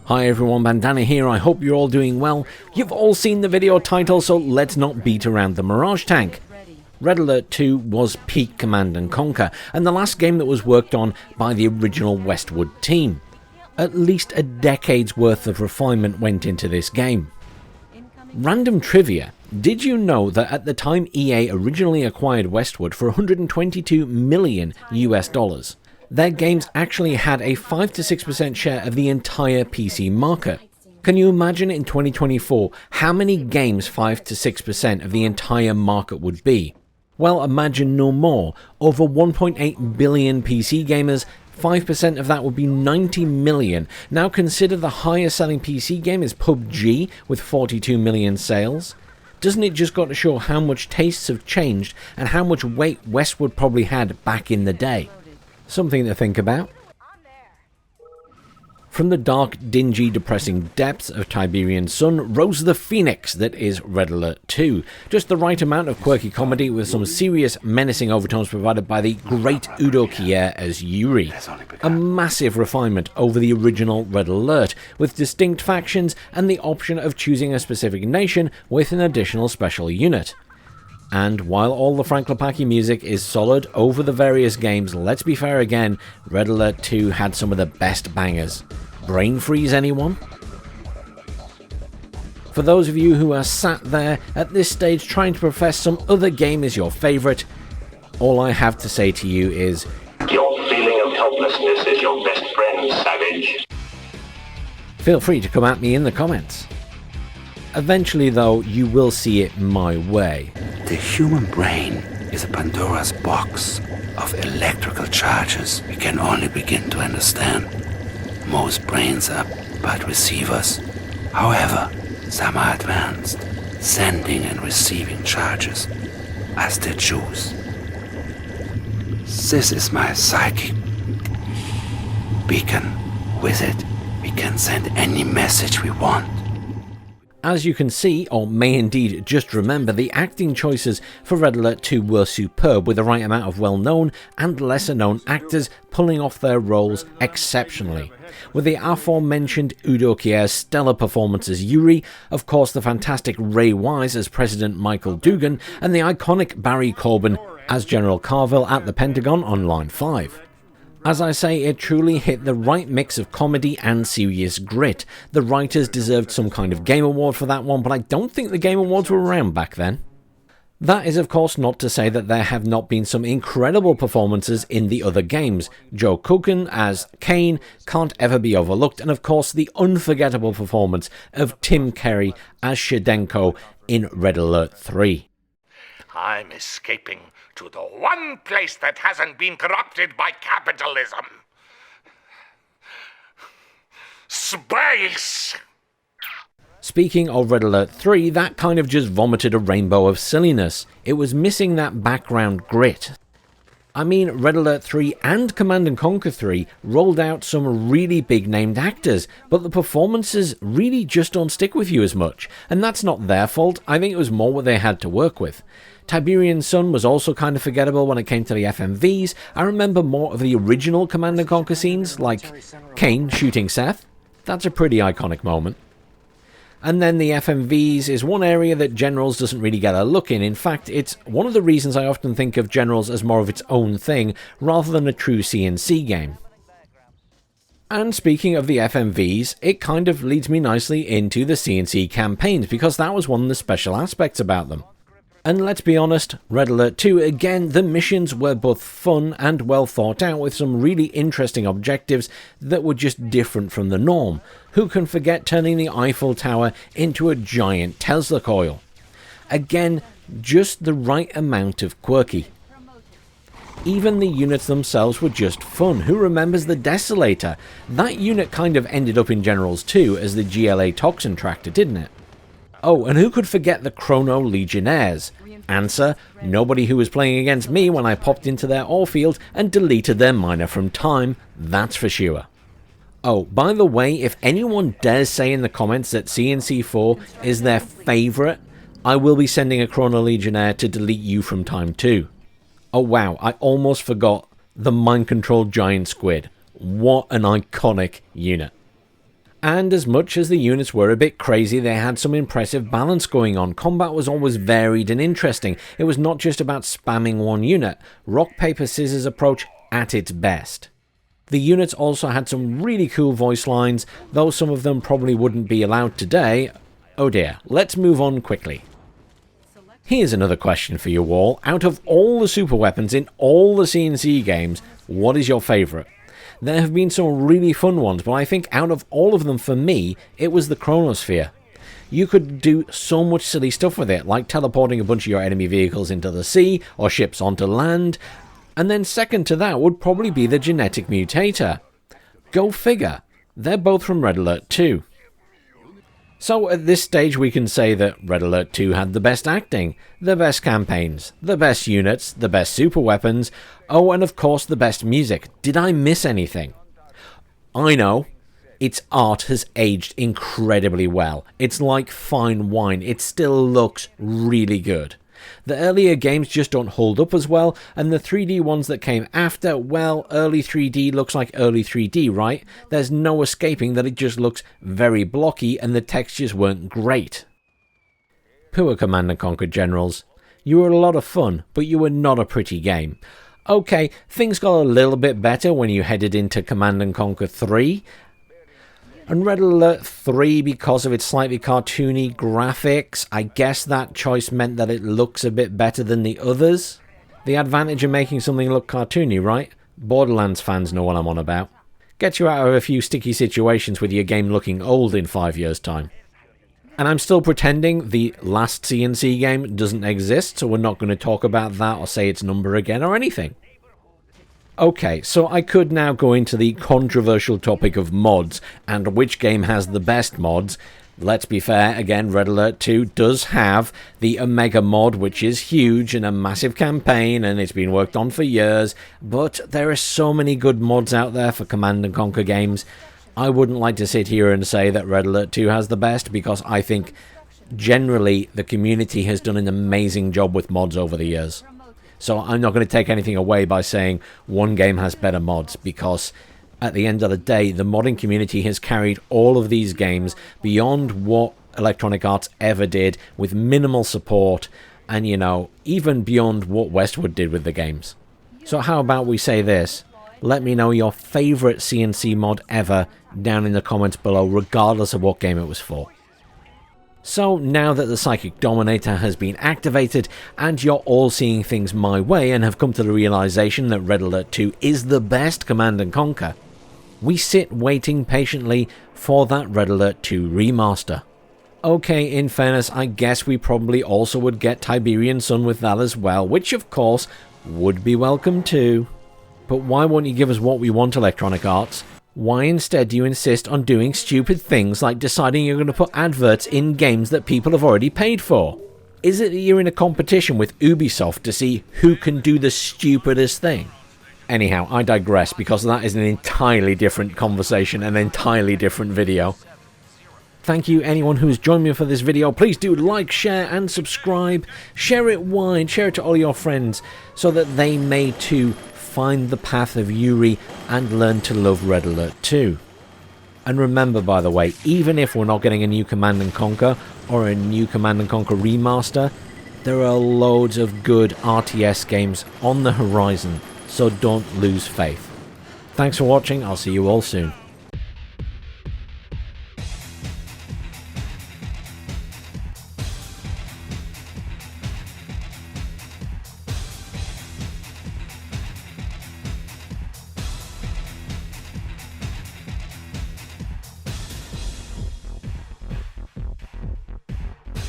Hi everyone, Bandana here, I hope you're all doing well. You've all seen the video title, so let's not beat around the Mirage tank. Red Alert 2 was peak Command & Conquer, and the last game that was worked on by the original Westwood team. At least a decade's worth of refinement went into this game. Random trivia, did you know that at the time EA originally acquired Westwood for $122 million US, their games actually had a 5 to 6% share of the entire PC market? Can you imagine in 2024 how many games 5 to 6% of the entire market would be? Well, imagine no more. Over 1.8 billion PC gamers, 5% of that would be 90 million. Now consider the highest selling PC game is PUBG with 42 million sales. Doesn't it just got to show how much tastes have changed and how much weight Westwood probably had back in the day? Something to think about. From the dark, dingy, depressing depths of Tiberian Sun rose the phoenix that is Red Alert 2. Just the right amount of quirky comedy with some serious, menacing overtones provided by the great Udo Kier as Yuri. A massive refinement over the original Red Alert, with distinct factions and the option of choosing a specific nation with an additional special unit. And while all the Frank Lepaki music is solid over the various games, let's be fair again, Red Alert 2 had some of the best bangers. Brain freeze, anyone? For those of you who are sat there at this stage trying to profess some other game is your favourite, all I have to say to you is, your feeling of helplessness is your best friend, savage. Feel free to come at me in the comments. Eventually though, you will see it my way. The human brain is a Pandora's box of electrical charges we can only begin to understand. Most brains are but receivers. However, some are advanced, sending and receiving charges as they choose. This is my psychic beacon. With it, we can send any message we want. As you can see, or may indeed just remember, the acting choices for Red Alert 2 were superb, with the right amount of well-known and lesser-known actors pulling off their roles exceptionally. With the aforementioned Udo Kier's stellar performance as Yuri, of course the fantastic Ray Wise as President Michael Dugan, and the iconic Barry Corbin as General Carville at the Pentagon on Line 5. As I say, it truly hit the right mix of comedy and serious grit. The writers deserved some kind of Game Award for that one, but I don't think the Game Awards were around back then. That is of course not to say that there have not been some incredible performances in the other games. Joe Coogan as Kane can't ever be overlooked, and of course the unforgettable performance of Tim Curry as Shevchenko in Red Alert 3. I'm escaping to the one place that hasn't been corrupted by capitalism. Space! Speaking of Red Alert 3, that kind of just vomited a rainbow of silliness. It was missing that background grit. I mean, Red Alert 3 and Command & Conquer 3 rolled out some really big named actors, but the performances really just don't stick with you as much. And that's not their fault, I think it was more what they had to work with. Tiberian Sun was also kind of forgettable when it came to the FMVs. I remember more of the original Command & Conquer scenes, like Kane shooting Seth. That's a pretty iconic moment. And then the FMVs is one area that Generals doesn't really get a look in. In fact, it's one of the reasons I often think of Generals as more of its own thing, rather than a true CNC game. And speaking of the FMVs, it kind of leads me nicely into the CNC campaigns, because that was one of the special aspects about them. And let's be honest, Red Alert 2, again, the missions were both fun and well thought out, with some really interesting objectives that were just different from the norm. Who can forget turning the Eiffel Tower into a giant Tesla coil? Again, just the right amount of quirky. Even the units themselves were just fun. Who remembers the Desolator? That unit kind of ended up in Generals 2 as the GLA Toxin Tractor, didn't it? Oh, and who could forget the Chrono Legionnaires? Answer, nobody who was playing against me when I popped into their ore field and deleted their miner from time, that's for sure. Oh, by the way, if anyone dares say in the comments that CNC4 is their favourite, I will be sending a Chrono Legionnaire to delete you from time too. Oh wow, I almost forgot the mind-controlled giant squid. What an iconic unit. And as much as the units were a bit crazy, they had some impressive balance going on. Combat was always varied and interesting. It was not just about spamming one unit. Rock, paper, scissors approach at its best. The units also had some really cool voice lines, though some of them probably wouldn't be allowed today. Oh dear, let's move on quickly. Here's another question for you all. Out of all the super weapons in all the CNC games, what is your favourite? There have been some really fun ones, but I think out of all of them, for me, it was the Chronosphere. You could do so much silly stuff with it, like teleporting a bunch of your enemy vehicles into the sea, or ships onto land, and then second to that would probably be the Genetic Mutator. Go figure, they're both from Red Alert 2. So at this stage we can say that Red Alert 2 had the best acting, the best campaigns, the best units, the best super weapons, oh and of course the best music. Did I miss anything? I know, its art has aged incredibly well. It's like fine wine, it still looks really good. The earlier games just don't hold up as well, and the 3D ones that came after, well, early 3D looks like early 3D, right? There's no escaping that it just looks very blocky and the textures weren't great. Poor Command & Conquer Generals. You were a lot of fun, but you were not a pretty game. Okay, things got a little bit better when you headed into Command & Conquer 3, and Red Alert 3, because of its slightly cartoony graphics, I guess that choice meant that it looks a bit better than the others. The advantage of making something look cartoony, right? Borderlands fans know what I'm on about. Gets you out of a few sticky situations with your game looking old in 5 years' time. And I'm still pretending the last CNC game doesn't exist, so we're not going to talk about that or say its number again or anything. Okay, so I could now go into the controversial topic of mods, and which game has the best mods. Let's be fair, again, Red Alert 2 does have the Omega mod, which is huge and a massive campaign, and it's been worked on for years, but there are so many good mods out there for Command & Conquer games. I wouldn't like to sit here and say that Red Alert 2 has the best, because I think generally the community has done an amazing job with mods over the years. So I'm not going to take anything away by saying one game has better mods, because at the end of the day, the modding community has carried all of these games beyond what Electronic Arts ever did, with minimal support, and, you know, even beyond what Westwood did with the games. So how about we say this? Let me know your favourite CNC mod ever down in the comments below, regardless of what game it was for. So now that the Psychic Dominator has been activated and you're all seeing things my way and have come to the realization that Red Alert 2 is the best Command & Conquer, we sit waiting patiently for that Red Alert 2 remaster. Okay, in fairness, I guess we probably also would get Tiberian Sun with that as well, which of course would be welcome too. But why won't you give us what we want, Electronic Arts? Why instead do you insist on doing stupid things like deciding you're going to put adverts in games that people have already paid for? Is it that you're in a competition with Ubisoft to see who can do the stupidest thing? Anyhow, I digress, because that is an entirely different conversation, an entirely different video. Thank you anyone who has joined me for this video. Please do like, share and subscribe. Share it wide, share it to all your friends, so that they may too find the path of Yuri and learn to love Red Alert 2. And remember, by the way, even if we're not getting a new Command & Conquer or a new Command & Conquer remaster, there are loads of good RTS games on the horizon, so don't lose faith. Thanks for watching, I'll see you all soon.